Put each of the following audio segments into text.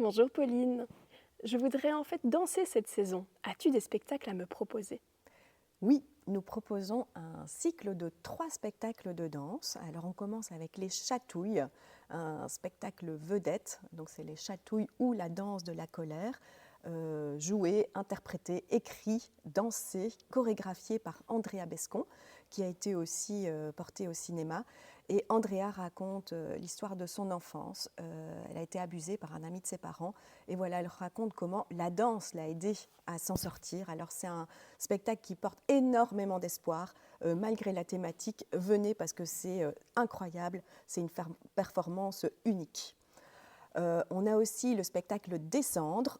Bonjour Pauline, je voudrais en fait danser cette saison. As-tu des spectacles à me proposer? Oui, nous proposons un cycle de 3 spectacles de danse. Alors on commence avec les chatouilles, un spectacle vedette, donc c'est les chatouilles ou la danse de la colère, joué, interprété, écrit, dansé, chorégraphié par Andrea Bescon, qui a été aussi porté au cinéma. Et Andrea raconte l'histoire de son enfance. Elle a été abusée par un ami de ses parents. Et voilà, elle raconte comment la danse l'a aidée à s'en sortir. Alors c'est un spectacle qui porte énormément d'espoir. Malgré la thématique, venez parce que c'est incroyable. C'est une performance unique. On a aussi le spectacle Descendre,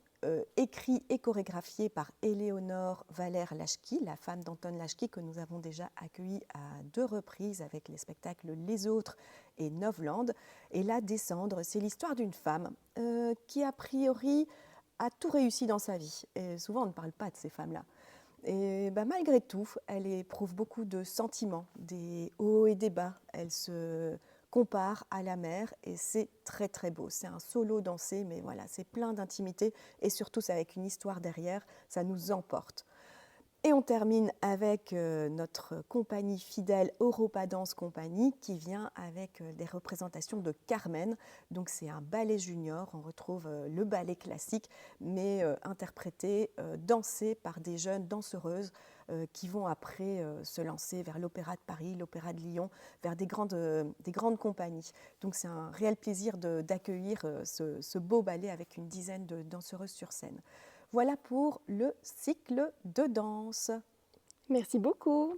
écrit et chorégraphié par Éléonore Valère-Lachki, la femme d'Anton Lachki que nous avons déjà accueilli à 2 reprises avec les spectacles Les Autres et Novland. Et là, Descendre, c'est l'histoire d'une femme qui, a priori, a tout réussi dans sa vie. Et souvent, on ne parle pas de ces femmes-là. Et malgré tout, elle éprouve beaucoup de sentiments, des hauts et des bas. Elle se compare à la mer et c'est très très beau. C'est un solo dansé, mais voilà, c'est plein d'intimité et surtout c'est avec une histoire derrière, ça nous emporte. Et on termine avec notre compagnie fidèle Europa Dance Compagnie qui vient avec des représentations de Carmen. Donc c'est un ballet junior, on retrouve le ballet classique mais interprété, dansé par des jeunes danseuses qui vont après se lancer vers l'Opéra de Paris, l'Opéra de Lyon, vers des grandes compagnies. Donc c'est un réel plaisir d'accueillir ce beau ballet avec une dizaine de danseuses sur scène. Voilà pour le cycle de danse. Merci beaucoup.